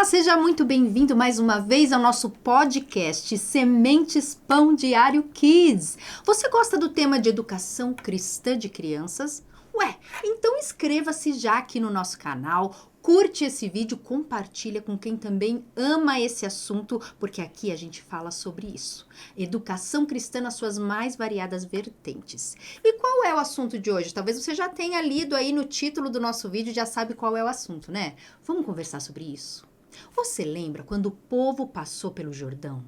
seja muito bem-vindo mais uma vez ao nosso podcast Sementes Pão Diário Kids. Você gosta do tema de educação cristã de crianças? Ué, então inscreva-se já aqui no nosso canal, curte esse vídeo, compartilha com quem também ama esse assunto, porque aqui a gente fala sobre isso. Educação cristã nas suas mais variadas vertentes. E qual é o assunto de hoje? Talvez você já tenha lido aí no título do nosso vídeo, já sabe qual é o assunto, né? Vamos conversar sobre isso. Você lembra quando o povo passou pelo Jordão?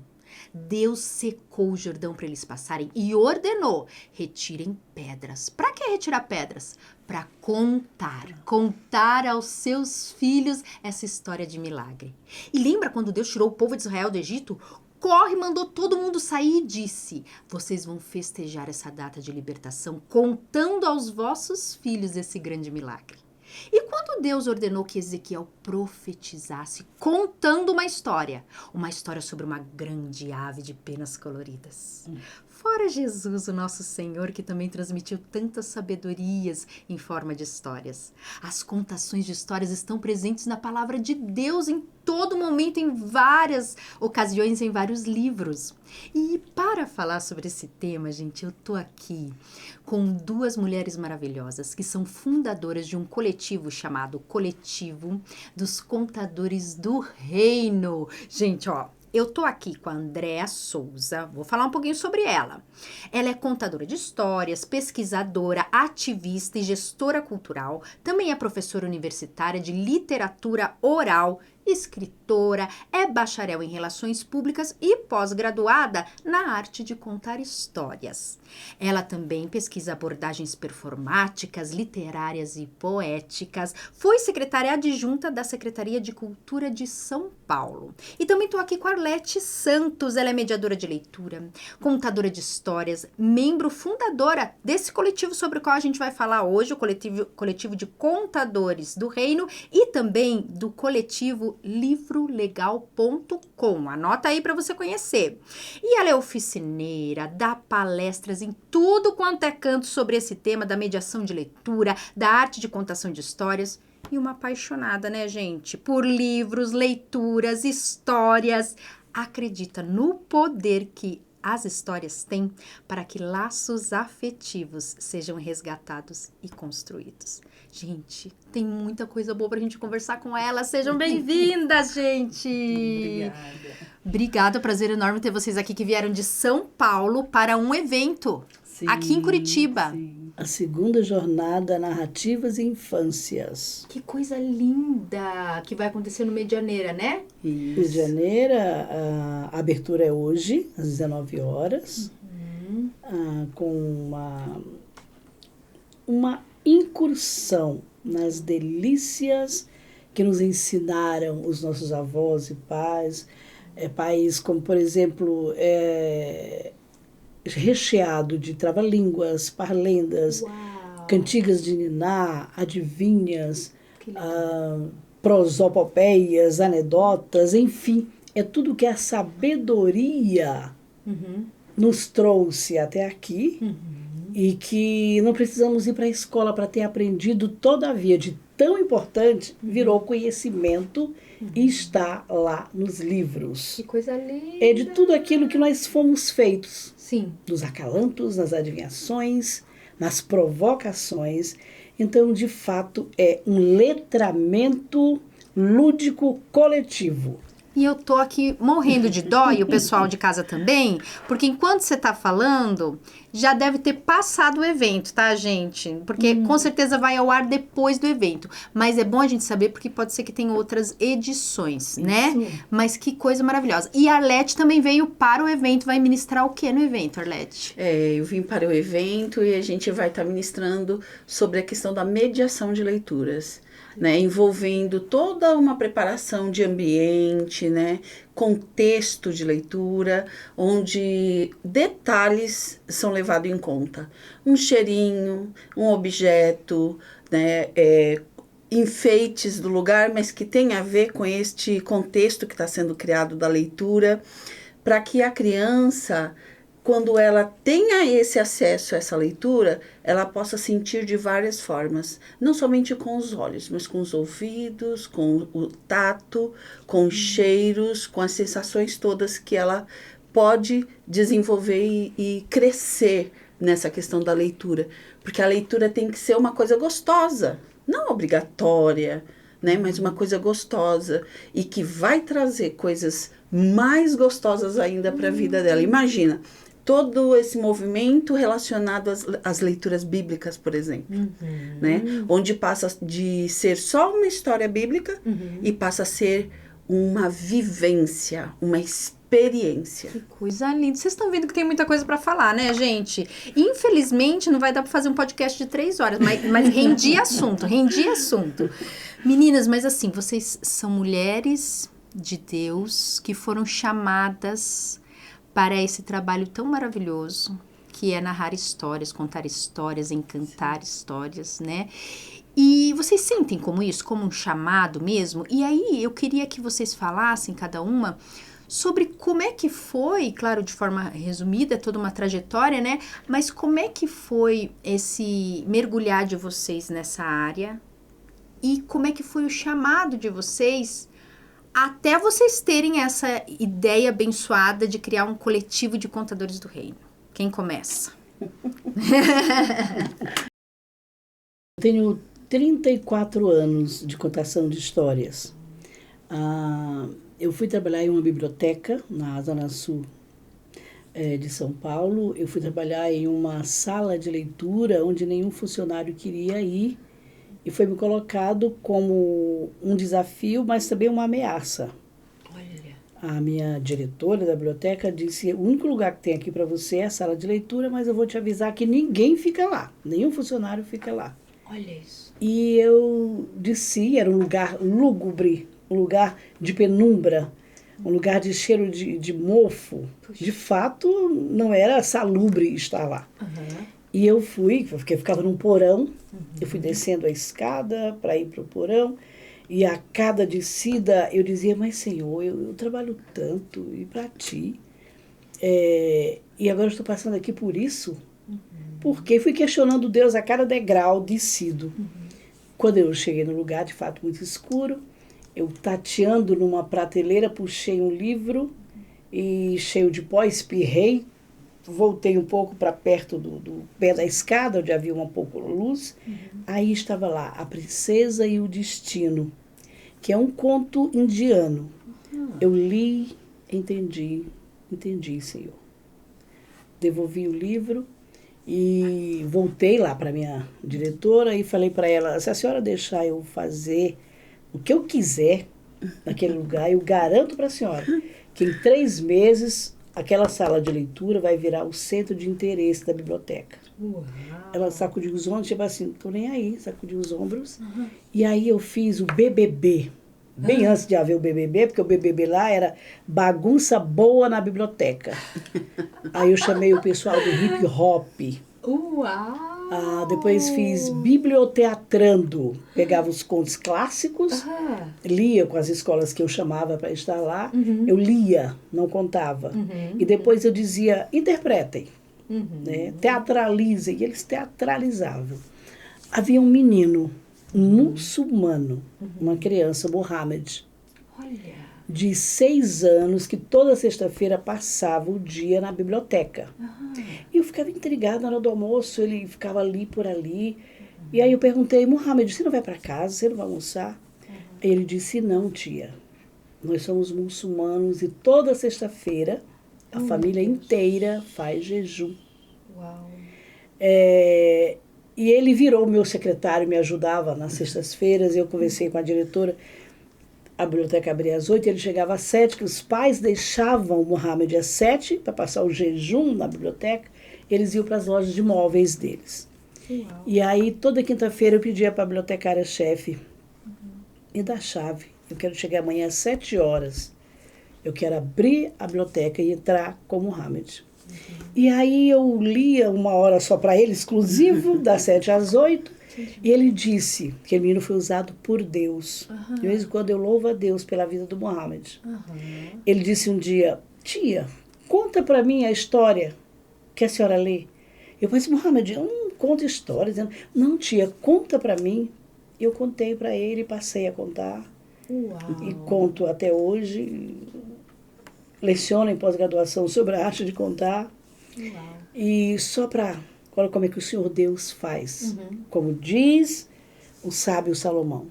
Deus secou o Jordão para eles passarem e ordenou: retirem pedras. Para que retirar pedras? Para contar aos seus filhos essa história de milagre. E lembra quando Deus tirou o povo de Israel do Egito? Corre, mandou todo mundo sair e disse: vocês vão festejar essa data de libertação contando aos vossos filhos esse grande milagre. E quando Deus ordenou que Ezequiel profetizasse, contando uma história sobre uma grande ave de penas coloridas. Fora Jesus, o nosso Senhor, que também transmitiu tantas sabedorias em forma de histórias. As contações de histórias estão presentes na palavra de Deus em todo momento, em várias ocasiões, em vários livros. E para falar sobre esse tema, gente, eu tô aqui com duas mulheres maravilhosas que são fundadoras de um coletivo chamado Coletivo dos Contadores do Reino. Gente, ó, eu tô aqui com a Andréa Souza, vou falar um pouquinho sobre ela. Ela é contadora de histórias, pesquisadora, ativista e gestora cultural. Também é professora universitária de literatura oral, escritora, é bacharel em relações públicas e pós-graduada na arte de contar histórias. Ela também pesquisa abordagens performáticas, literárias e poéticas. Foi secretária adjunta da Secretaria de Cultura de São Paulo. E também estou aqui com a Arlete Santos. Ela é mediadora de leitura, contadora de histórias, membro fundadora desse coletivo sobre o qual a gente vai falar hoje, o coletivo de Contadores do Reino, e também do coletivo livrolegal.com. Anota aí para você conhecer. E ela é oficineira, dá palestras em tudo quanto é canto sobre esse tema da mediação de leitura, da arte de contação de histórias. E uma apaixonada, né, gente? Por livros, leituras, histórias. Acredita no poder que as histórias têm para que laços afetivos sejam resgatados e construídos. Gente, tem muita coisa boa pra gente conversar com ela. Sejam bem-vindas, gente! Obrigada. Obrigada, prazer enorme ter vocês aqui que vieram de São Paulo para um evento aqui em Curitiba. Sim. A segunda jornada Narrativas e Infâncias. Que coisa linda que vai acontecer no Medianeira, né? Rio de Janeiro, a abertura é hoje, às 19 horas, com uma incursão nas delícias que nos ensinaram os nossos avós e pais. País como, por exemplo, recheado de trava-línguas, parlendas, cantigas de niná, adivinhas, prosopopeias, anedotas, enfim, é tudo que a sabedoria nos trouxe até aqui. E que não precisamos ir para a escola para ter aprendido, todavia, de tão importante, virou conhecimento e está lá nos livros. Que coisa linda! É de tudo aquilo que nós fomos feitos. Sim. Nos acalantos, nas adivinhações, nas provocações. Então, de fato, é um letramento lúdico coletivo. E eu tô aqui morrendo de dó, e o pessoal de casa também, porque enquanto você tá falando, já deve ter passado o evento, tá, gente? Porque com certeza vai ao ar depois do evento. Mas é bom a gente saber, porque pode ser que tenha outras edições, né? Mas que coisa maravilhosa. E a Arlete também veio para o evento, vai ministrar o que no evento, Arlete? Eu vim para o evento e a gente vai estar ministrando sobre a questão da mediação de leituras. Né, envolvendo toda uma preparação de ambiente, né, contexto de leitura, onde detalhes são levados em conta. Um cheirinho, um objeto, né, enfeites do lugar, mas que tem a ver com este contexto que está sendo criado da leitura, para que a criança quando ela tenha esse acesso a essa leitura, ela possa sentir de várias formas, não somente com os olhos, mas com os ouvidos, com o tato, com os cheiros, com as sensações todas que ela pode desenvolver e crescer nessa questão da leitura. Porque a leitura tem que ser uma coisa gostosa, não obrigatória, né? Mas uma coisa gostosa e que vai trazer coisas mais gostosas ainda para a vida dela. Imagina, todo esse movimento relacionado às leituras bíblicas, por exemplo, né? Onde passa de ser só uma história bíblica e passa a ser uma vivência, uma experiência. Que coisa linda. Vocês estão vendo que tem muita coisa para falar, né, gente? Infelizmente, não vai dar para fazer um podcast de 3 horas, mas rendi assunto. Meninas, mas assim, vocês são mulheres de Deus que foram chamadas para esse trabalho tão maravilhoso, que é narrar histórias, contar histórias, encantar histórias, né? E vocês sentem como isso, como um chamado mesmo? E aí eu queria que vocês falassem, cada uma, sobre como é que foi, claro, de forma resumida, toda uma trajetória, né? Mas como é que foi esse mergulhar de vocês nessa área? E como é que foi o chamado de vocês até vocês terem essa ideia abençoada de criar um coletivo de contadores do reino? Quem começa? Eu tenho 34 anos de contação de histórias. Eu fui trabalhar em uma biblioteca na Zona Sul de São Paulo. Eu fui trabalhar em uma sala de leitura onde nenhum funcionário queria ir. E foi me colocado como um desafio, mas também uma ameaça. Olha. A minha diretora da biblioteca disse, o único lugar que tem aqui para você é a sala de leitura, mas eu vou te avisar que ninguém fica lá, nenhum funcionário fica lá. Olha isso. E eu desci, era um lugar lúgubre, um lugar de penumbra, um lugar de cheiro de mofo. Puxa. De fato, não era salubre estar lá. E eu fui, porque eu ficava num porão, eu fui descendo a escada para ir para o porão, e a cada descida eu dizia, mas Senhor, eu trabalho tanto, e para Ti, e agora eu estou passando aqui por isso? Porque fui questionando Deus a cada degrau descido. Quando eu cheguei no lugar, de fato, muito escuro, eu tateando numa prateleira, puxei um livro, e cheio de pó, espirrei, voltei um pouco para perto do pé da escada, onde havia um pouco de luz. Aí estava lá, A Princesa e o Destino, que é um conto indiano. Eu li, entendi, Senhor. Devolvi o livro e voltei lá para minha diretora e falei para ela, se a senhora deixar eu fazer o que eu quiser naquele lugar, eu garanto para a senhora que em 3 meses aquela sala de leitura vai virar o centro de interesse da biblioteca. Uau. Ela sacudiu os ombros, tipo assim, tô nem aí, sacudiu os ombros. E aí eu fiz o BBB, bem antes de haver o BBB, porque o BBB lá era bagunça boa na biblioteca. Aí eu chamei o pessoal do hip hop. Uau! Depois fiz biblioteatrando, pegava os contos clássicos, lia com as escolas que eu chamava para estar lá, eu lia, não contava. E depois eu dizia, interpretem, né? Teatralizem, e eles teatralizavam. Havia um menino, um muçulmano, uma criança, Mohammed, Olha! de 6 anos, que toda sexta-feira passava o dia na biblioteca. E eu ficava intrigada na hora do almoço, ele ficava ali por ali. E aí eu perguntei, Mohammed, você não vai para casa, você não vai almoçar? Aí ele disse, não, tia, nós somos muçulmanos e toda sexta-feira a família inteira faz jejum. Uau! E ele virou meu secretário, me ajudava nas sextas-feiras, eu conversei com a diretora. A biblioteca abria às 8, ele chegava às 7, que os pais deixavam o Mohammed às 7 para passar o jejum na biblioteca, eles iam para as lojas de móveis deles. Uau. E aí, toda quinta-feira, eu pedia para a bibliotecária-chefe, me dá a chave, eu quero chegar amanhã às 7 horas, eu quero abrir a biblioteca e entrar com o Mohammed. E aí eu lia 1 hora só para ele, exclusivo, das 7 às 8, e ele disse que o menino foi usado por Deus. De vez em quando eu louvo a Deus pela vida do Mohammed. Ele disse um dia, tia, conta para mim a história que a senhora lê? Eu pensei, Mohamed, eu não conto histórias. Não, tia, conta para mim. Eu contei para ele, passei a contar. Uau. E conto até hoje. Leciono em pós-graduação sobre a arte de contar. Uau. E só para... Olha como é que o Senhor Deus faz. Como diz o sábio Salomão.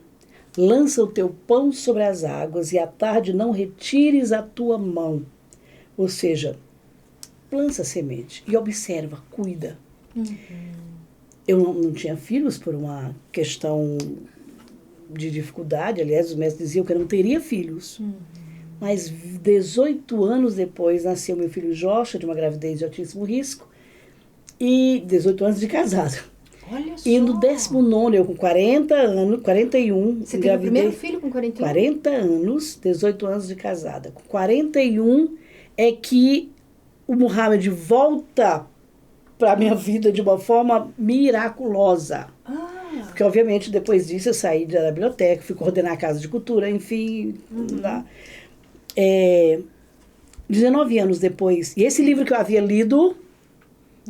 Lança o teu pão sobre as águas e à tarde não retires a tua mão. Ou seja, lança a semente e observa, cuida. Eu não tinha filhos por uma questão de dificuldade. Aliás, os médicos diziam que eu não teria filhos. Mas 18 anos depois nasceu meu filho Joshua, de uma gravidez de altíssimo risco, e 18 anos de casado. Olha só. E no 19º, eu com 40 anos, 41, Você teve o primeiro filho com 41? 40 anos, 18 anos de casada. Com 41 é que o Mohamed volta para a minha vida de uma forma miraculosa. Porque, obviamente, depois disso eu saí da biblioteca, fui coordenar a Casa de Cultura, enfim. 19 anos depois. E esse livro que eu havia lido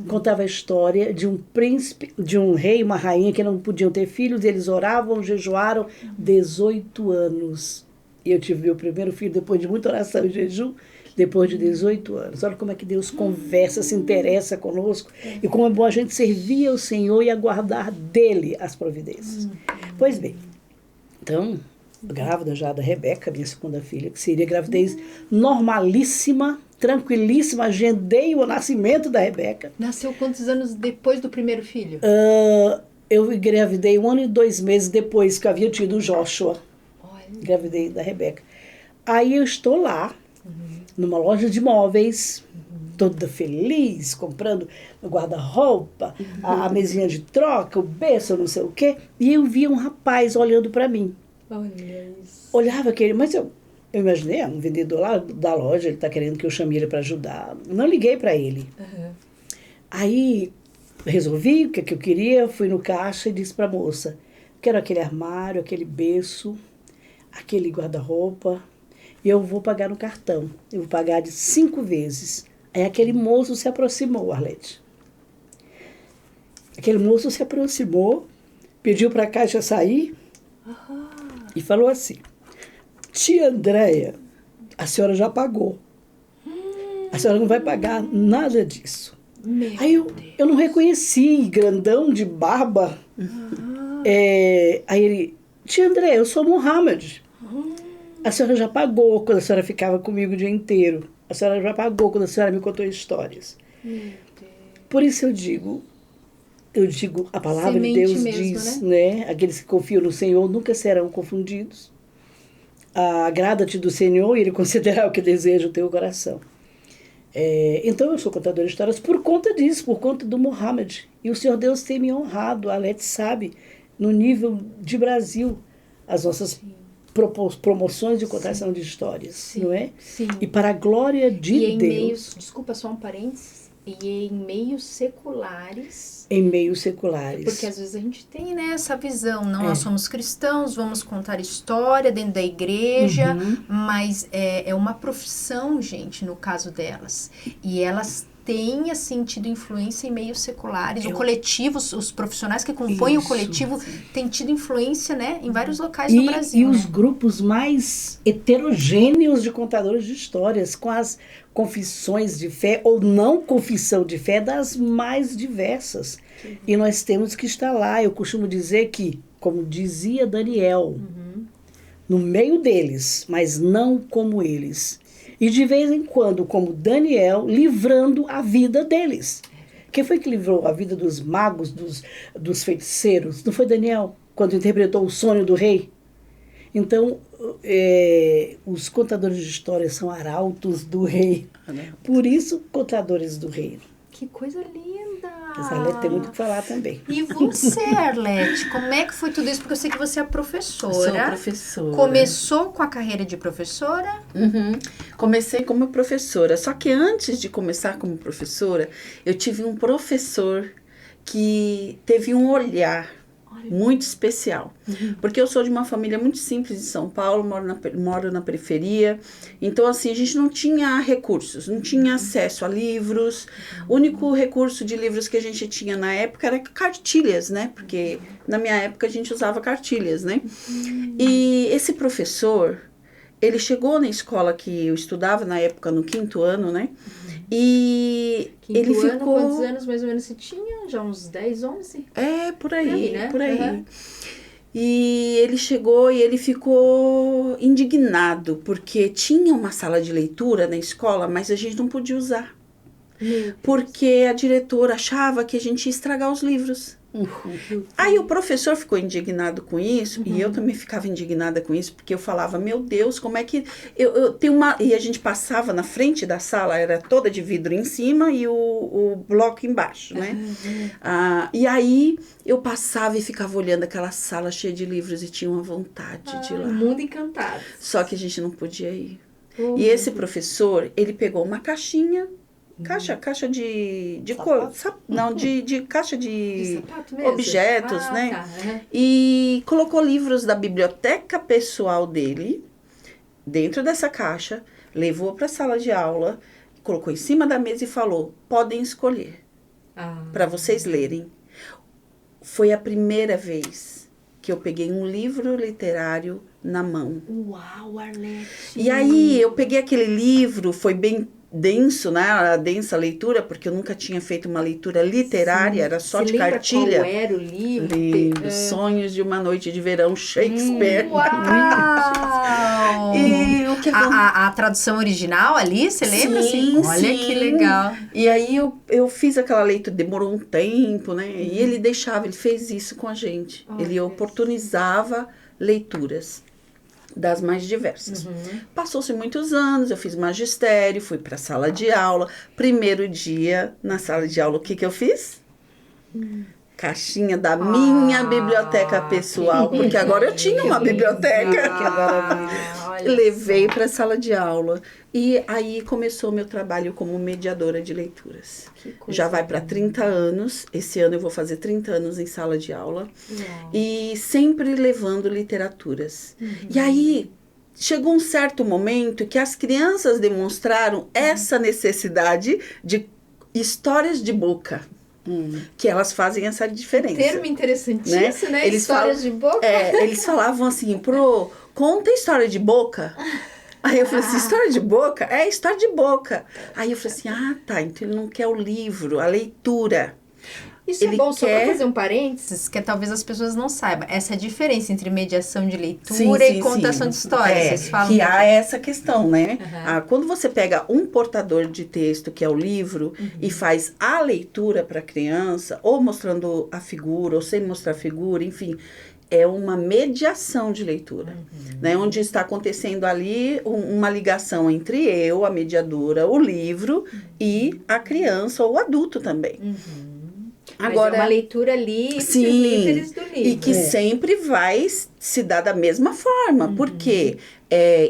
contava a história de um príncipe, de um rei e uma rainha que não podiam ter filhos, e eles oravam, jejuaram 18 anos. E eu tive meu primeiro filho depois de muita oração e jejum, depois de 18 anos. Olha como é que Deus conversa, se interessa conosco, e como é bom a gente servir ao Senhor e aguardar dele as providências. Pois bem, então, grávida já da Rebeca, minha segunda filha, que seria gravidez normalíssima, tranquilíssima, agendei o nascimento da Rebeca. Nasceu quantos anos depois do primeiro filho? Eu engravidei 1 ano e 2 meses depois que eu havia tido o Joshua. Olha. Engravidei da Rebeca. Aí eu estou lá, numa loja de móveis, toda feliz, comprando o guarda-roupa, a mesinha de troca, o berço, não sei o quê. E eu via um rapaz olhando para mim. Olha isso. Olhava aquele, mas eu imaginei, um vendedor lá da loja, ele está querendo que eu chame ele para ajudar. Não liguei para ele. Aí resolvi o que eu queria, fui no caixa e disse para a moça, quero aquele armário, aquele berço, aquele guarda-roupa, e eu vou pagar no cartão. Eu vou pagar de 5 vezes. Aí aquele moço se aproximou, Arlete. Aquele moço se aproximou, pediu para a caixa sair e falou assim, tia Andréia, a senhora já pagou. A senhora não vai pagar nada disso. Aí eu não reconheci, grandão de barba. Aí ele, tia Andréia, eu sou Mohamed. A senhora já pagou quando a senhora ficava comigo o dia inteiro. A senhora já pagou quando a senhora me contou histórias. Por isso eu digo, a palavra Semente de Deus mesmo, diz, né? Aqueles que confiam no Senhor nunca serão confundidos. Agrada-te do Senhor e Ele concederá o que deseja o teu coração. Então eu sou contadora de histórias por conta disso, por conta do Mohamed. E o Senhor Deus tem me honrado, a Alete sabe, no nível de Brasil, as nossas promoções de contação de histórias, não é? Sim. E para a glória de e em Deus. Meios, desculpa, só um parênteses, e em meios seculares. Em meios seculares. Porque às vezes a gente tem, né, essa visão, não, nós somos cristãos, vamos contar história dentro da igreja, mas é uma profissão, gente, no caso delas. E elas têm, assim, tido influência em meios seculares. O coletivo, os profissionais que compõem o coletivo têm tido influência, né, em vários locais do Brasil. E os grupos mais heterogêneos de contadores de histórias, com as confissões de fé ou não confissão de fé das mais diversas. E nós temos que estar lá. Eu costumo dizer que, como dizia Daniel, no meio deles, mas não como eles. E de vez em quando, como Daniel, livrando a vida deles. Quem foi que livrou a vida dos magos, dos feiticeiros? Não foi Daniel, quando interpretou o sonho do rei? Então, os contadores de histórias são arautos do rei. Por isso, contadores do reino. Que coisa linda! Mas a Arlete tem muito o que falar também. E você, Arlete, como é que foi tudo isso? Porque eu sei que você é professora. Sou professora. Começou com a carreira de professora? Comecei como professora. Só que antes de começar como professora, eu tive um professor que teve um olhar muito especial. Porque eu sou de uma família muito simples de São Paulo, moro na periferia. Então, assim, a gente não tinha recursos, não tinha acesso a livros. O único recurso de livros que a gente tinha na época era cartilhas, né? Porque na minha época a gente usava cartilhas, né? E esse professor, ele chegou na escola que eu estudava, na época, no 5º ano, né? E ele ficou... Quantos anos mais ou menos você tinha? Já uns 10, 11? Por aí, né? por aí. E ele chegou e ele ficou indignado, porque tinha uma sala de leitura na escola, mas a gente não podia usar. Porque a diretora achava que a gente ia estragar os livros. Aí o professor ficou indignado com isso, e eu também ficava indignada com isso, porque eu falava, meu Deus, como é que... eu tenho uma... E a gente passava na frente da sala, era toda de vidro em cima e o bloco embaixo, né? E aí eu passava e ficava olhando aquela sala cheia de livros e tinha uma vontade de ir lá. Mundo encantado. Só que a gente não podia ir. E esse professor, ele pegou uma caixinha, caixa de cor, não, de caixa de sapato mesmo? objetos, né? Tá. E colocou livros da biblioteca pessoal dele dentro dessa caixa, levou para a sala de aula, colocou em cima da mesa e falou, podem escolher para vocês lerem. Foi a primeira vez que eu peguei um livro literário na mão. Uau, Arlete! E aí eu peguei aquele livro, foi bem denso, né? A densa leitura, porque eu nunca tinha feito uma leitura literária, era só de cartilha. Qual era o livro? Sonhos de uma Noite de Verão, Shakespeare. Uau! E o que a tradução original ali, você lembra? Sim, Olha que legal. E aí eu fiz aquela leitura, demorou um tempo, né? E ele fez isso com a gente. Ele oportunizava leituras das mais diversas. Passou-se muitos anos, eu fiz magistério, fui para a sala de aula. Primeiro dia na sala de aula, o que eu fiz? Caixinha da minha biblioteca pessoal, porque agora eu tinha uma biblioteca. Levei para a sala de aula. E aí começou o meu trabalho como mediadora de leituras. Já vai para 30 anos. Esse ano eu vou fazer 30 anos em sala de aula. E sempre levando literaturas. E aí chegou um certo momento que as crianças demonstraram essa necessidade de histórias de boca. Que elas fazem essa diferença. Termo interessantíssimo, né? Eles Histórias de boca. Eles falavam assim, conta história de boca. Aí eu falei assim, história de boca? É, história de boca. Aí eu falei assim, tá, então ele não quer o livro, a leitura. Isso é bom, só para fazer um parênteses, que talvez as pessoas não saibam. Essa diferença entre mediação de leitura e contação de histórias. Vocês falam que há essa questão, né? Quando você pega um portador de texto, que é o livro, e faz a leitura para a criança, ou mostrando a figura, ou sem mostrar a figura, enfim, é uma mediação de leitura, né? Onde está acontecendo ali uma ligação entre eu, a mediadora, o livro, e a criança ou o adulto também. Agora, é uma leitura livre, líderes do livro. E que sempre vai se dar da mesma forma, porque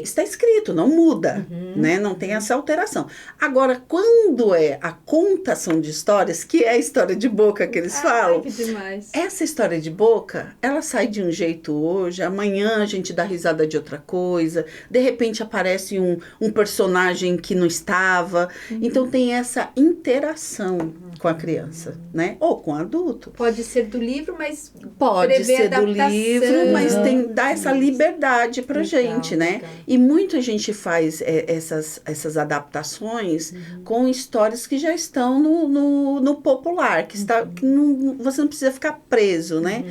está escrito, não muda, né? Não tem essa alteração. Agora, quando é a contação de histórias, que é a história de boca que eles falam, que demais. Essa história de boca, ela sai de um jeito hoje, amanhã a gente dá risada de outra coisa, de repente aparece um personagem que não estava, então tem essa interação com a criança, né? Ou com o adulto. Pode ser do livro, mas pode ser do livro, mas dá essa liberdade pra gente, né? E muita gente faz essas adaptações com histórias que já estão no popular, que você não precisa ficar preso, né?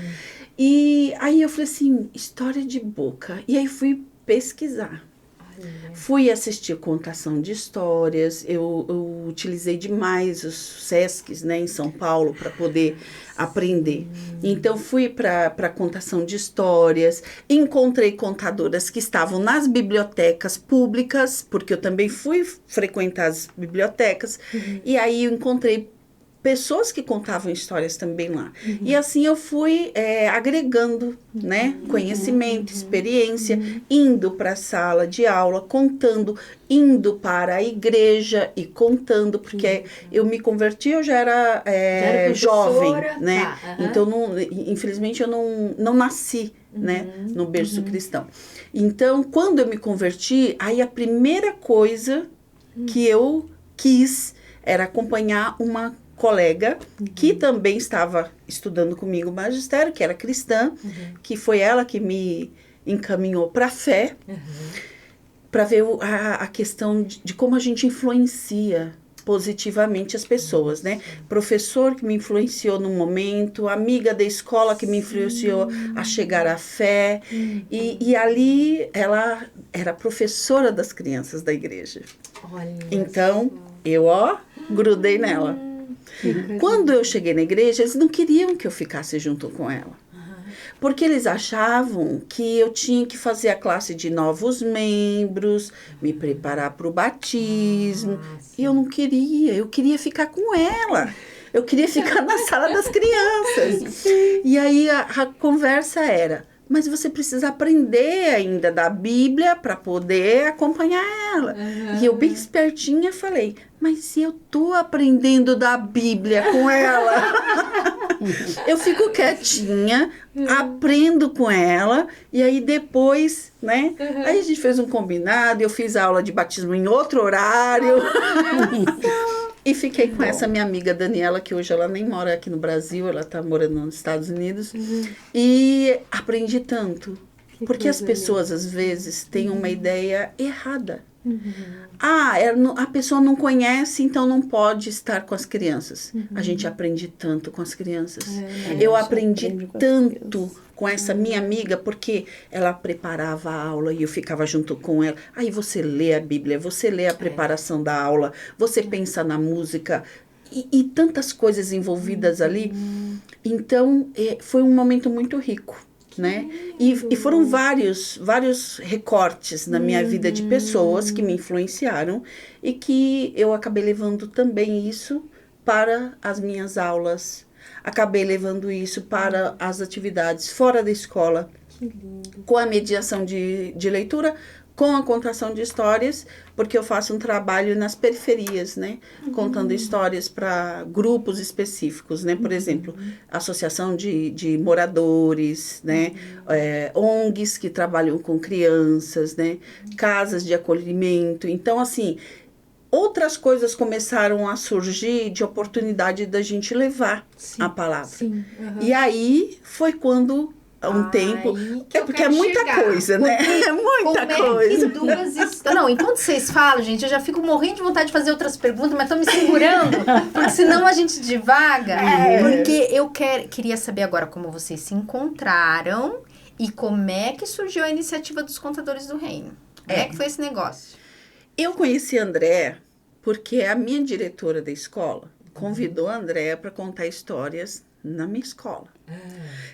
E aí eu falei assim, história de boca. E aí fui pesquisar. Fui assistir contação de histórias, eu utilizei demais os SESCs, né, em São Paulo para poder aprender. Então fui para contação de histórias, encontrei contadoras que estavam nas bibliotecas públicas, porque eu também fui frequentar as bibliotecas, e aí eu encontrei pessoas que contavam histórias também lá. E assim eu fui agregando, né, conhecimento, experiência, indo para a sala de aula, contando, indo para a igreja e contando, porque eu me converti, eu já era jovem, né? Tá, Então, infelizmente, eu não nasci, né, no berço cristão. Então, quando eu me converti, aí a primeira coisa que eu quis era acompanhar uma colega que também estava estudando comigo magistério, que era cristã, que foi ela que me encaminhou para a fé, para ver a questão de como a gente influencia positivamente as pessoas, né? Professor que me influenciou no momento, amiga da escola que me influenciou a chegar à fé, e ali ela era professora das crianças da igreja. Olha então, eu, grudei nela. Quando eu cheguei na igreja, eles não queriam que eu ficasse junto com ela. Porque eles achavam que eu tinha que fazer a classe de novos membros, me preparar para o batismo. E eu não queria, eu queria ficar com ela. Eu queria ficar na sala das crianças. E aí a conversa era, mas você precisa aprender ainda da Bíblia para poder acompanhar ela. E eu bem espertinha falei, mas se eu tô aprendendo da Bíblia com ela, eu fico quietinha, aprendo com ela, e aí depois, né? Aí a gente fez um combinado, eu fiz a aula de batismo em outro horário. E fiquei com essa minha amiga Daniela, que hoje ela nem mora aqui no Brasil, ela está morando nos Estados Unidos. E aprendi tanto. Porque as pessoas, às vezes, têm uma ideia errada. A pessoa não conhece, então não pode estar com as crianças. A gente aprende tanto com as crianças. Eu aprendi tanto com essa minha amiga, porque ela preparava a aula e eu ficava junto com ela. Aí você lê a Bíblia, você lê a preparação da aula, você pensa na música e tantas coisas envolvidas ali. Então, foi um momento muito rico. Né? E foram vários recortes na minha vida de pessoas que me influenciaram e que eu acabei levando também isso para as minhas aulas, acabei levando isso para as atividades fora da escola, com a mediação de leitura, com a contação de histórias, porque eu faço um trabalho nas periferias, né? Contando histórias para grupos específicos, né? Por exemplo, associação de moradores, né? ONGs que trabalham com crianças, né? Casas de acolhimento. Então, assim, outras coisas começaram a surgir de oportunidade da gente levar a palavra. E aí foi quando tempo. Porque é muita coisa, né? É muita coisa. Não, enquanto vocês falam, gente, eu já fico morrendo de vontade de fazer outras perguntas, mas estão me segurando, porque senão a gente divaga. Porque eu queria saber agora como vocês se encontraram e como é que surgiu a iniciativa dos Contadores do Reino. Como é que foi esse negócio? Eu conheci a Andréa porque a minha diretora da escola convidou a Andréa para contar histórias na minha escola.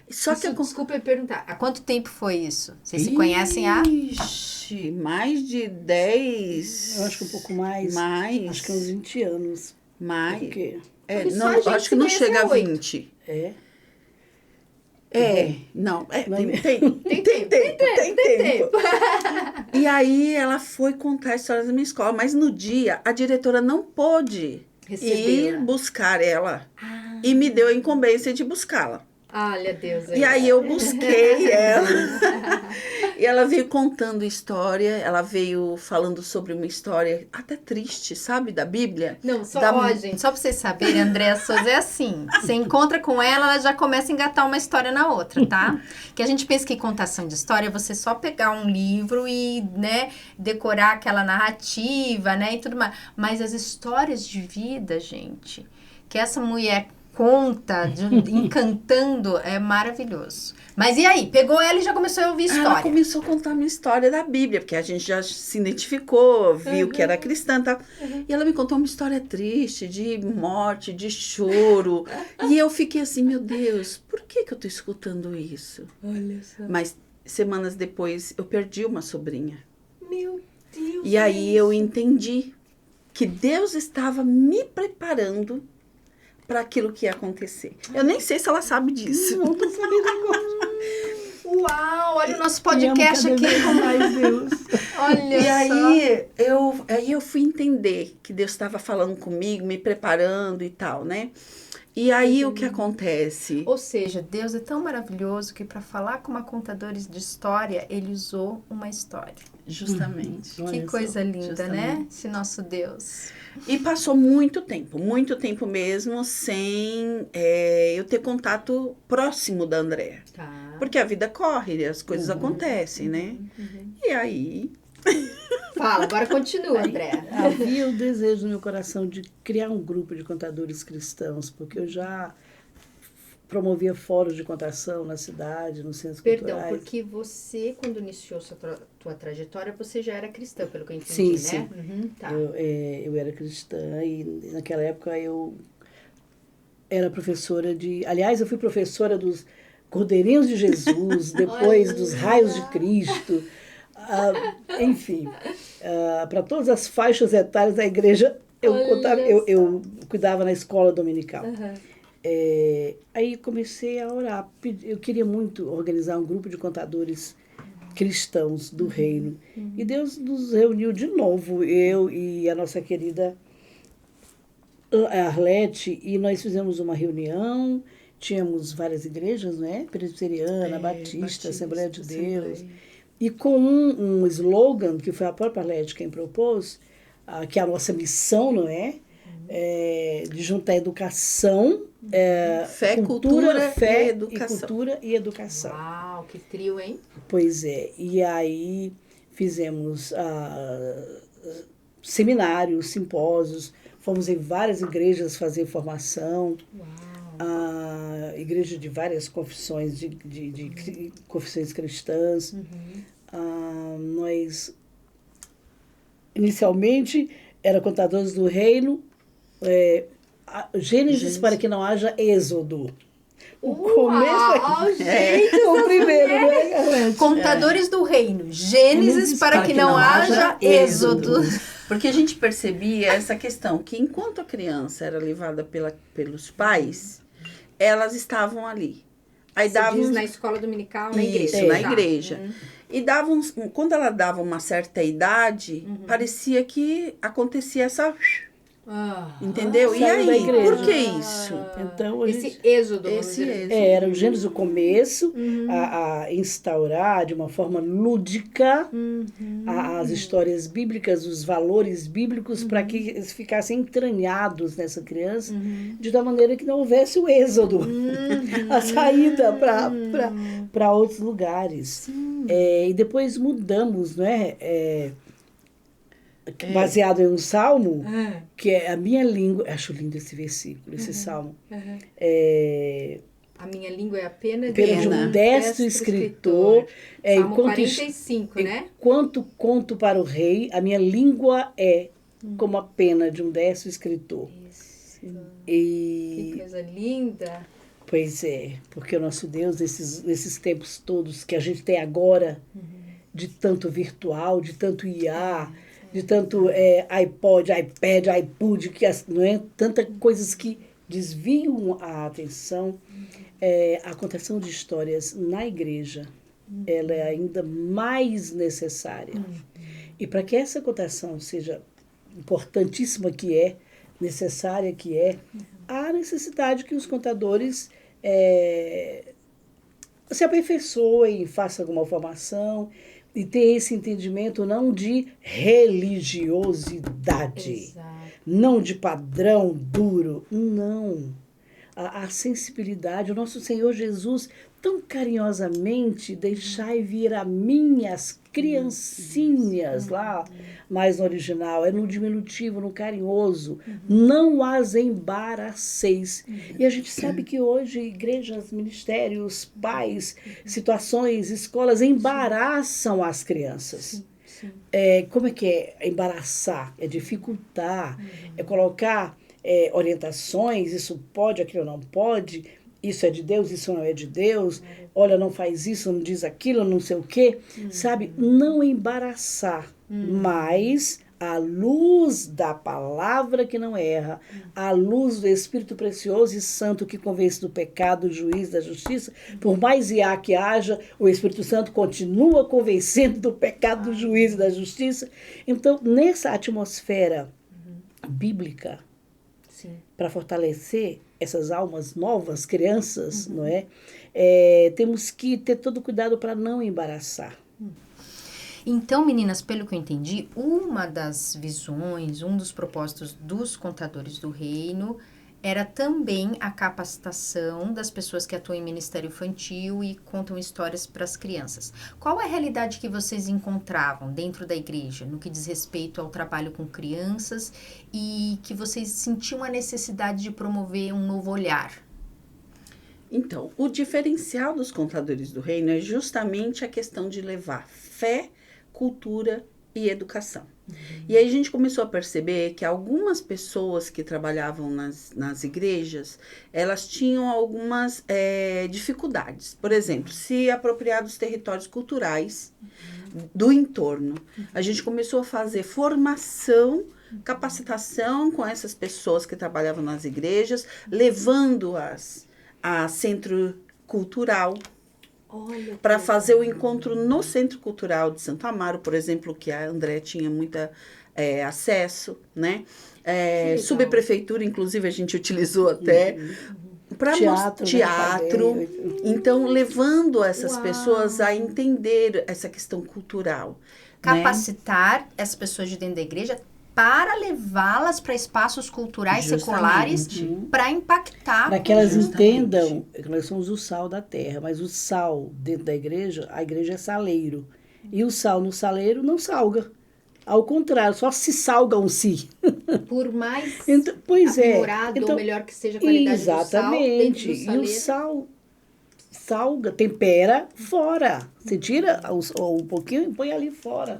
Desculpa eu perguntar, há quanto tempo foi isso? Vocês se conhecem há? Mais de 10... Eu acho que um pouco mais. Acho que uns 20 anos. Mais. Porque não, acho que não chega a 20. Tem tempo. E aí ela foi contar a história da minha escola, mas no dia a diretora não pôde ir buscar ela e me deu a incumbência de buscá-la. Olha Deus. E aí eu busquei ela. E ela veio contando história, ela veio falando sobre uma história até triste, sabe, da Bíblia. Não, gente, só pra vocês saberem, a Andréa Souza é assim. Você encontra com ela já começa a engatar uma história na outra, tá? Que a gente pensa que contação de história é você só pegar um livro e, né, decorar aquela narrativa, né, e tudo mais. Mas as histórias de vida, gente, que essa mulher conta, encantando, é maravilhoso. Mas e aí? Pegou ela e já começou a ouvir história? Ela começou a contar a minha história da Bíblia, porque a gente já se identificou, viu que era cristã, tá? E ela me contou uma história triste, de morte, de choro. E eu fiquei assim, meu Deus, por que eu tô escutando isso? Olha só. Mas semanas depois, eu perdi uma sobrinha. Meu Deus. E aí eu entendi que Deus estava me preparando para aquilo que ia acontecer. Eu nem sei se ela sabe disso. Não tô sabendo agora. Uau, olha o nosso podcast aqui. Mais Deus. Olha E só. aí eu fui entender que Deus estava falando comigo, me preparando e tal, né? E aí o que acontece? Ou seja, Deus é tão maravilhoso que para falar com uma contadora de história, ele usou uma história. Justamente. Que coisa linda, justamente. né? Esse nosso Deus. E passou muito tempo mesmo, sem eu ter contato próximo da Andréa. Tá. Porque a vida corre, as coisas acontecem, né? E aí... Fala, agora continua, André. Havia o desejo no meu coração de criar um grupo de contadores cristãos, porque eu já promovia fóruns de contação na cidade, nos centros Perdão, culturais. porque você, quando iniciou tua trajetória, você já era cristã, pelo que eu entendi, Sim, né? sim. Tá. Eu era cristã e naquela época eu era professora de... Aliás, eu fui professora dos Cordeirinhos de Jesus, depois dos Raios de Cristo, enfim, para todas as faixas etárias da igreja eu cuidava na escola dominical. Aí comecei a orar. Eu queria muito organizar um grupo de contadores cristãos do reino. E Deus nos reuniu de novo, eu e a nossa querida Arlete, e nós fizemos uma reunião. Tínhamos várias igrejas, né? Presbiteriana, Batista, Assembleia de Deus. E com um slogan, que foi a própria Arlete quem propôs, que é a nossa missão, não é? De juntar educação, fé, cultura fé e educação. E cultura e educação. Uau, que trio, hein? Pois é. E aí fizemos seminários, simpósios, fomos em várias igrejas fazer formação. Uau. Igreja de várias confissões, de confissões cristãs. Nós, inicialmente, era contadores do reino, Gênesis para que não haja êxodo. O começo gente, o primeiro, né? Contadores do reino, Gênesis para que não haja êxodo. Porque a gente percebia essa questão, que enquanto a criança era levada pelos pais, elas estavam ali. Aí diz na escola dominical, na igreja. Isso, na igreja. E quando ela dava uma certa idade, parecia que acontecia essa... entendeu? E aí, por que isso? Então, esse êxodo. Era o Gênesis o começo, a instaurar de uma forma lúdica as histórias bíblicas, os valores bíblicos, para que eles ficassem entranhados nessa criança, de tal maneira que não houvesse o êxodo, a saída para outros lugares. E depois mudamos, não é? Baseado em um salmo, que é a minha língua... Acho lindo esse versículo, esse salmo. A minha língua é a pena de um destro escritor. Salmo 45, né? Enquanto conto para o rei, a minha língua é como a pena de um destro escritor. Isso. Que coisa linda. Pois é, porque o nosso Deus, nesses tempos todos que a gente tem agora, de tanto virtual, de tanto IA... de tanto iPod, iPad, iPod, não é? Tantas coisas que desviam a atenção. A contação de histórias na igreja, ela é ainda mais necessária. E para que essa contação seja importantíssima necessária que há necessidade que os contadores se aperfeiçoem, façam alguma formação, e ter esse entendimento não de religiosidade, não de padrão duro, não. A sensibilidade, o nosso Senhor Jesus, tão carinhosamente, deixai vir a minhas criancinhas, lá, mais no original, é no diminutivo, no carinhoso, não as embaraceis. E a gente sabe que hoje igrejas, ministérios, pais, situações, escolas embaraçam as crianças. Como é que é embaraçar? É dificultar, é colocar orientações, isso pode, aquilo não pode, isso é de Deus, isso não é de Deus, olha, não faz isso, não diz aquilo, não sei o quê, sabe? Não embaraçar, mas à luz da palavra que não erra, à luz do Espírito precioso e santo que convence do pecado, do juízo, da justiça, por mais IA que haja, o Espírito Santo continua convencendo do pecado, do juízo, da justiça. Então, nessa atmosfera bíblica, para fortalecer essas almas novas, crianças, não é? Temos que ter todo cuidado para não embaraçar. Então, meninas, pelo que eu entendi, uma das visões, um dos propósitos dos contadores do reino era também a capacitação das pessoas que atuam em ministério infantil e contam histórias para as crianças. Qual é a realidade que vocês encontravam dentro da igreja, no que diz respeito ao trabalho com crianças e que vocês sentiam a necessidade de promover um novo olhar? Então, o diferencial dos contadores do reino é justamente a questão de levar fé, cultura e educação. E aí a gente começou a perceber que algumas pessoas que trabalhavam nas igrejas, elas tinham algumas dificuldades. Por exemplo, se apropriar dos territórios culturais do entorno. A gente começou a fazer formação, capacitação com essas pessoas que trabalhavam nas igrejas, levando-as a centro cultural, para fazer o encontro no Centro Cultural de Santo Amaro, por exemplo, que a André tinha muito acesso, né? Subprefeitura, inclusive, a gente utilizou até para teatro. Né? Então, levando essas pessoas a entender essa questão cultural. Capacitar essas pessoas de dentro da igreja para levá-las para espaços culturais seculares para impactar. Para que elas entendam que nós somos o sal da terra, mas o sal dentro da igreja, a igreja é saleiro. E o sal no saleiro não salga. Ao contrário, só se salga um si. Por mais aprimorado ou melhor que seja a qualidade do sal, dentro do saleiro. E o sal salga, tempera fora. Você tira um pouquinho e põe ali fora.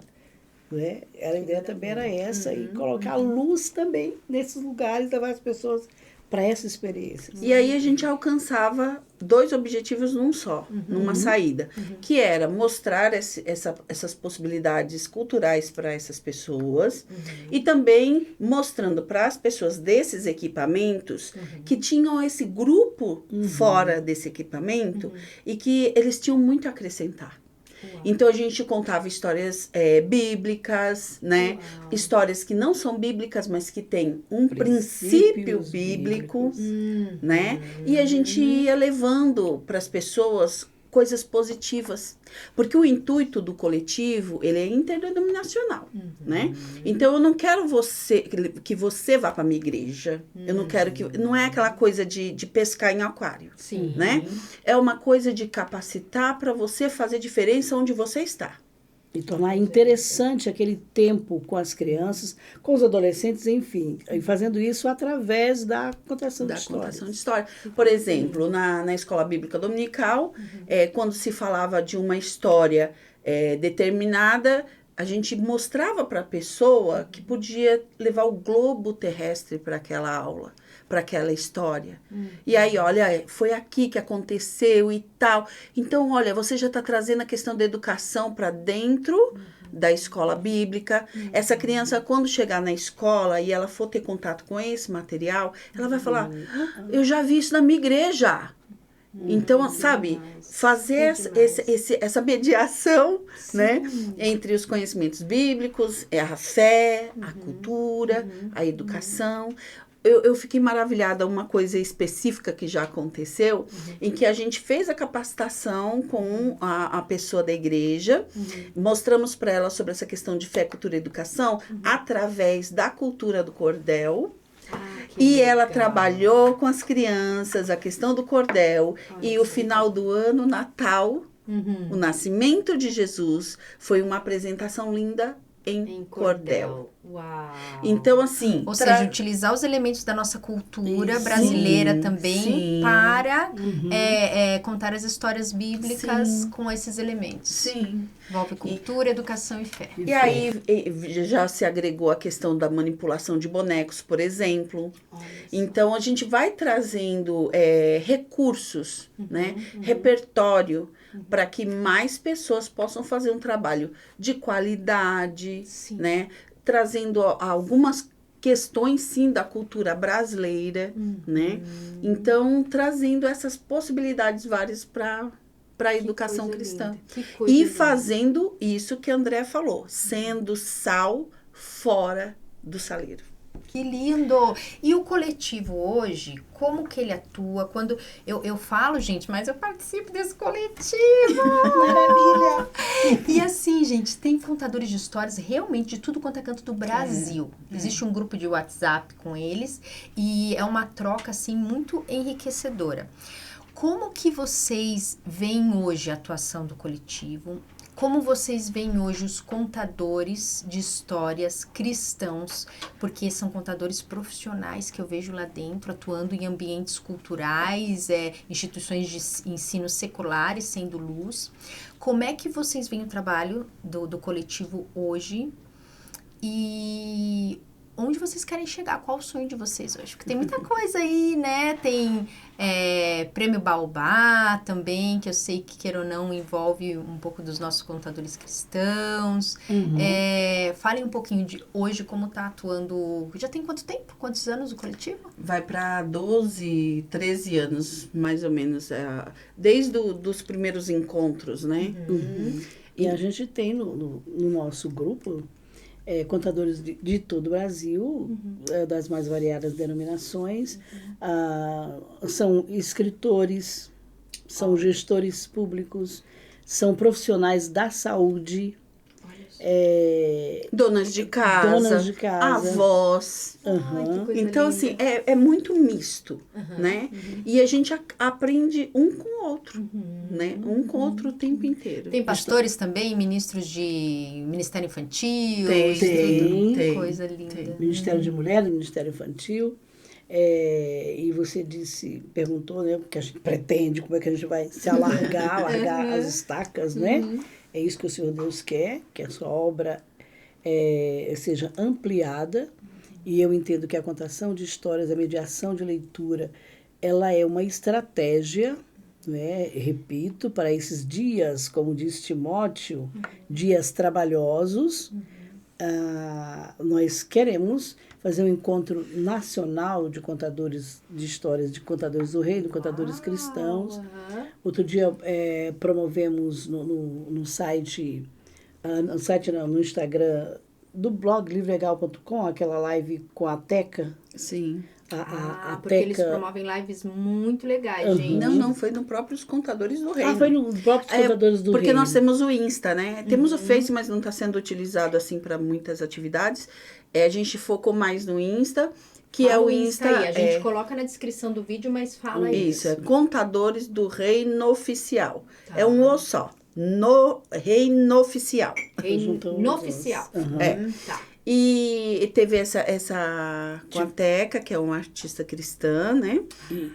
Né? A ideia também era essa, e colocar luz também nesses lugares, levar as pessoas para essa experiência. E aí a gente alcançava 2 objetivos num só, numa saída, que era mostrar essas possibilidades culturais para essas pessoas e também mostrando para as pessoas desses equipamentos que tinham esse grupo fora desse equipamento e que eles tinham muito a acrescentar. Então, a gente contava histórias bíblicas, né? Histórias que não são bíblicas, mas que têm um princípio bíblico, né? E a gente ia levando para as pessoas coisas positivas. Porque o intuito do coletivo, ele é interdenominacional, né? Então, eu não quero que você vá para a minha igreja. Eu não quero que... Não é aquela coisa de pescar em aquário, né? É uma coisa de capacitar para você fazer diferença onde você está. E tornar interessante aquele tempo com as crianças, com os adolescentes, enfim. E fazendo isso através da contação de história. Por exemplo, na escola bíblica dominical, quando se falava de uma história determinada, a gente mostrava para a pessoa que podia levar o globo terrestre para aquela aula, para aquela história. E aí, olha, foi aqui que aconteceu e tal. Então, olha, você já está trazendo a questão da educação para dentro da escola bíblica. Essa criança, quando chegar na escola e ela for ter contato com esse material, ela vai falar, eu já vi isso na minha igreja. Então, sabe, fazer essa mediação, né, entre os conhecimentos bíblicos, a fé, a cultura, a educação. Eu fiquei maravilhada, uma coisa específica que já aconteceu, em que a gente fez a capacitação com a pessoa da igreja, mostramos para ela sobre essa questão de fé, cultura e educação, através da cultura do cordel. E ela trabalhou com as crianças a questão do cordel. E o final do ano, Natal, o nascimento de Jesus, foi uma apresentação linda em cordel. Uau. Então, assim... Ou seja, utilizar os elementos da nossa cultura brasileira também para contar as histórias bíblicas com esses elementos. Sim. Envolve cultura, educação e fé. E aí já se agregou a questão da manipulação de bonecos, por exemplo. Então, a gente vai trazendo recursos, né? Repertório, para que mais pessoas possam fazer um trabalho de qualidade, né? trazendo algumas questões, sim, da cultura brasileira, né? Então, trazendo essas possibilidades várias para a educação cristã. E fazendo isso que a André falou, sendo sal fora do saleiro. Que lindo! E o coletivo hoje, como que ele atua? Quando eu falo, gente, mas eu participo desse coletivo! Maravilha! E assim, gente, tem contadores de histórias realmente de tudo quanto é canto do Brasil. Existe um grupo de WhatsApp com eles e é uma troca, assim, muito enriquecedora. Como que vocês veem hoje a atuação do coletivo? Como vocês veem hoje os contadores de histórias cristãos? Porque são contadores profissionais que eu vejo lá dentro, atuando em ambientes culturais, instituições de ensino seculares, sendo luz. Como é que vocês veem o trabalho do coletivo hoje? E onde vocês querem chegar? Qual o sonho de vocês hoje? Porque tem muita coisa aí, né? Tem Prêmio Baobá também, que eu sei que, queira ou não, envolve um pouco dos nossos contadores cristãos. Falem um pouquinho de hoje, como está atuando. Já tem quanto tempo? Quantos anos o coletivo? Vai para 12, 13 anos, mais ou menos, desde os primeiros encontros, né? E a gente tem no nosso grupo contadores de todo o Brasil, das mais variadas denominações, são escritores, são gestores públicos, são profissionais da saúde, donas de casa, avós. Ai, que então, linda. assim, é muito misto, né? E a gente aprende um com o outro, né? Um com o outro o tempo inteiro. Tem pastores também, ministros de Ministério Infantil? Tem. Coisa linda. Ministério de Mulher, Ministério Infantil. E você perguntou, né, o que a gente pretende, como é que a gente vai se largar as estacas, né? É isso que o Senhor Deus quer, que a sua obra seja ampliada. E eu entendo que a contação de histórias, a mediação de leitura, ela é uma estratégia, né? Repito, para esses dias, como diz Timóteo, dias trabalhosos. Nós queremos fazer um encontro nacional de contadores de histórias, de contadores do reino, contadores cristãos. Outro dia promovemos no site, no Instagram do blog livregal.com, aquela live com a Teca. Sim. A porque Teca... eles promovem lives muito legais, gente. Não, foi no próprios Contadores do Reino. Foi nos próprios Contadores do Reino. Porque nós temos o Insta, né? Temos o Face, mas não está sendo utilizado assim para muitas atividades. A gente focou mais no Insta, que é o Insta. Aí. A gente coloca na descrição do vídeo, mas fala isso. Isso, Contadores do Reino Oficial. Tá. É um O só. No Reino Oficial. Reino Oficial. Tá. E teve essa com a Teca, que é uma artista cristã, né?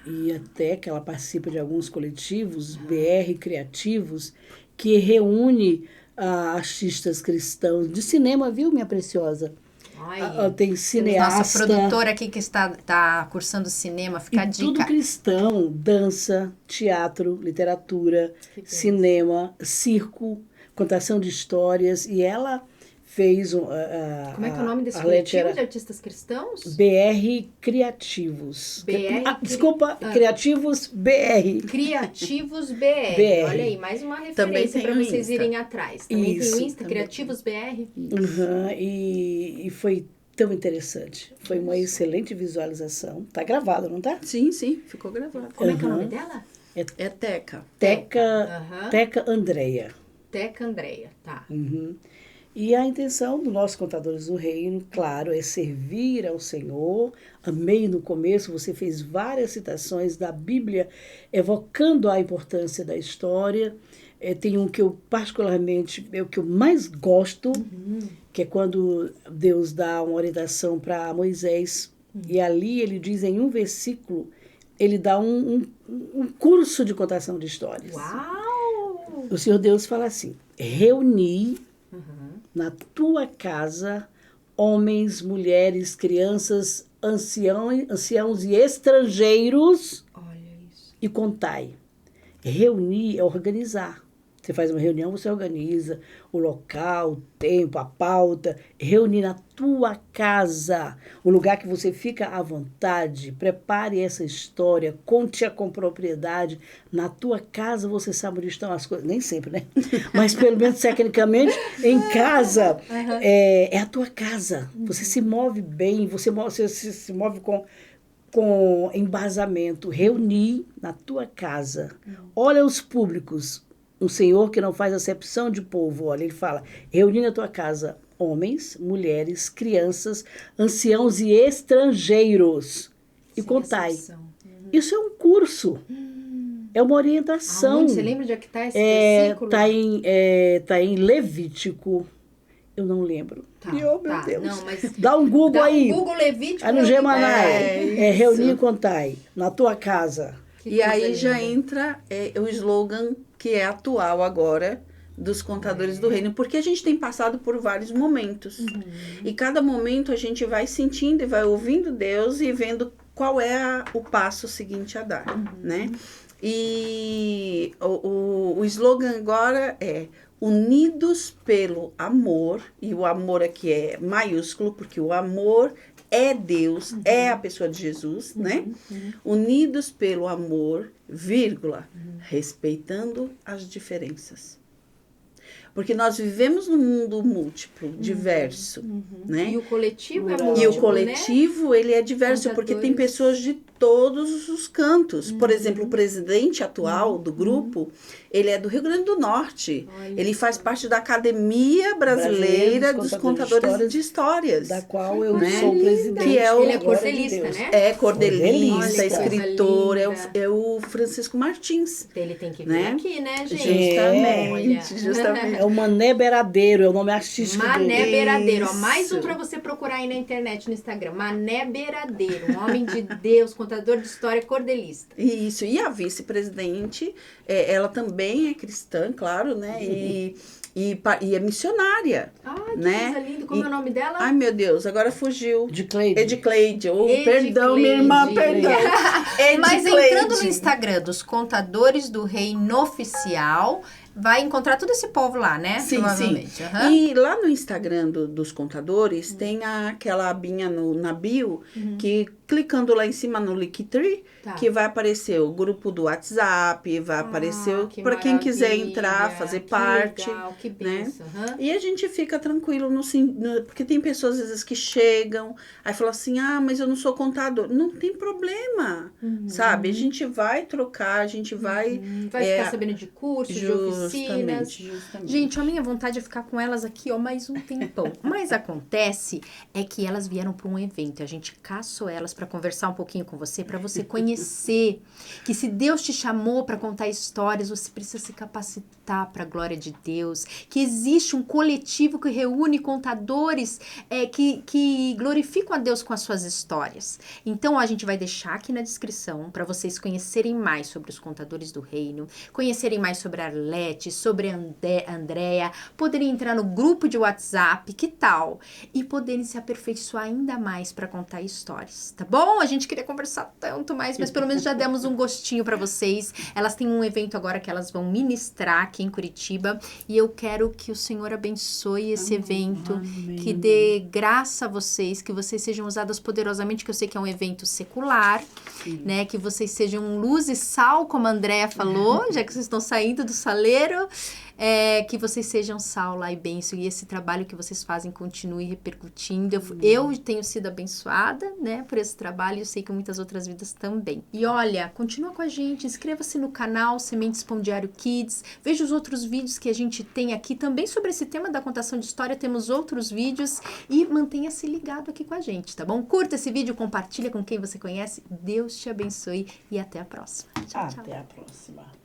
E a Teca, ela participa de alguns coletivos, BR Criativos, que reúne artistas cristãos de cinema, viu, minha preciosa? Tem cineasta. Nossa produtora aqui que está cursando cinema, fica a dica. Tudo cristão, dança, teatro, literatura, cinema, circo, contação de histórias. E ela fez... Como é que é o nome desse coletivo de artistas cristãos? BR Criativos. Criativos BR. Criativos BR. Olha aí, mais uma referência para vocês irem atrás. Também tem o Insta, Criativos BR. E foi tão interessante. Foi uma excelente visualização. Tá gravado, não tá? Sim, ficou gravado. Como é que é o nome dela? É Teca. Teca Andreia. Teca Andreia, tá. E a intenção do nosso Contadores do Reino, claro, é servir ao Senhor. Amei no começo, você fez várias citações da Bíblia, evocando a importância da história. Tem um que eu particularmente, é o que eu mais gosto, que é quando Deus dá uma orientação para Moisés. E ali ele diz em um versículo, ele dá um curso de contação de histórias. Uau! O Senhor Deus fala assim, reuni na tua casa homens, mulheres, crianças, anciãos e estrangeiros. Olha isso. E contai. Reunir é organizar. Você faz uma reunião, você organiza o local, o tempo, a pauta, reunir na tua casa, o lugar que você fica à vontade. Prepare essa história, conte-a com propriedade. Na tua casa você sabe onde estão as coisas, nem sempre, né? Mas pelo menos tecnicamente, em casa, é a tua casa. Você se move bem, você se move com embasamento. Reunir na tua casa. Olha os públicos. Um Senhor que não faz acepção de povo, olha, ele fala, reunir na tua casa homens, mulheres, crianças, anciãos e estrangeiros. E contai. Isso é um curso. É uma orientação. Aonde? Você lembra de que está esse versículo? Tá em Levítico. Eu não lembro. Meu Deus. Não, mas dá um Google aí. Dá um Google Levítico. Aí no Gemanai. Reunir e contai. Na tua casa. E aí já entra o slogan que é atual agora dos contadores do reino, porque a gente tem passado por vários momentos. E cada momento a gente vai sentindo e vai ouvindo Deus e vendo qual é o passo seguinte a dar, né? E o slogan agora é unidos pelo amor, e o amor aqui é maiúsculo, porque o amor é Deus, é a pessoa de Jesus, né? Unidos pelo amor, vírgula, respeitando as diferenças. Porque nós vivemos num mundo múltiplo, diverso, né? E o coletivo é múltiplo, E o coletivo, né? ele é diverso, porque tem pessoas de todos os cantos. Por exemplo, o presidente atual do grupo, ele é do Rio Grande do Norte. Ele faz parte da Academia Brasileira dos Contadores de Histórias. Da qual eu sou presidente. Que é ele é cordelista, né? É cordelista, Olha, escritor, é o Francisco Martins. Ele tem que vir né? aqui, né, gente? Justamente. É o Mané Beiradeiro, é o nome artístico Mané dele. Beiradeiro, ó, mais um pra você procurar aí na internet, no Instagram. Mané Beiradeiro, um homem de Deus, contador de história, cordelista. Isso, e a vice-presidente, ela também é cristã, claro, né? E é missionária. Ai, que né? coisa linda. Como é o nome dela? Ai, meu Deus, agora fugiu. Edcleide. Edcleide. Perdão, minha irmã, perdão. Mas entrando no Instagram dos Contadores do Reino Oficial, vai encontrar todo esse povo lá, né? Sim, provavelmente. sim. E lá no Instagram dos contadores, tem aquela abinha na bio, que clicando lá em cima no Linktree, que vai aparecer o grupo do WhatsApp, vai aparecer para quem quiser entrar, fazer parte. Legal, que né? benção. E a gente fica tranquilo, porque tem pessoas às vezes que chegam, aí falam assim, mas eu não sou contador. Não tem problema, sabe? A gente vai trocar, a gente vai... Vai ficar sabendo de cursos, de oficinas. Justamente. Gente, a minha vontade é ficar com elas aqui, ó, mais um tempão. Mas acontece é que elas vieram para um evento, a gente caçou elas para conversar um pouquinho com você, para você conhecer que se Deus te chamou para contar histórias, você precisa se capacitar para a glória de Deus, que existe um coletivo que reúne contadores que glorificam a Deus com as suas histórias. Então, a gente vai deixar aqui na descrição para vocês conhecerem mais sobre os contadores do reino, conhecerem mais sobre a Arlete, sobre a Andréia, poderem entrar no grupo de WhatsApp, que tal? E poderem se aperfeiçoar ainda mais para contar histórias, tá bom? A gente queria conversar tanto mais, mas pelo menos já demos um gostinho para vocês. Elas têm um evento agora que elas vão ministrar aqui em Curitiba e eu quero que o Senhor abençoe esse evento, que dê graça a vocês, que vocês sejam usadas poderosamente, que eu sei que é um evento secular, né? Que vocês sejam luz e sal, como a Andréia falou, já que vocês estão saindo do saleiro, que vocês sejam sal lá e bênção, e esse trabalho que vocês fazem continue repercutindo. Eu tenho sido abençoada, né, por esse trabalho, e eu sei que muitas outras vidas também. E olha, continua com a gente, inscreva-se no canal Sementes Pão Diário Kids, veja os outros vídeos que a gente tem aqui, também sobre esse tema da contação de história, temos outros vídeos, e mantenha-se ligado aqui com a gente, tá bom? Curta esse vídeo, compartilha com quem você conhece, Deus te abençoe, e até a próxima. Tchau, tchau. Até a próxima.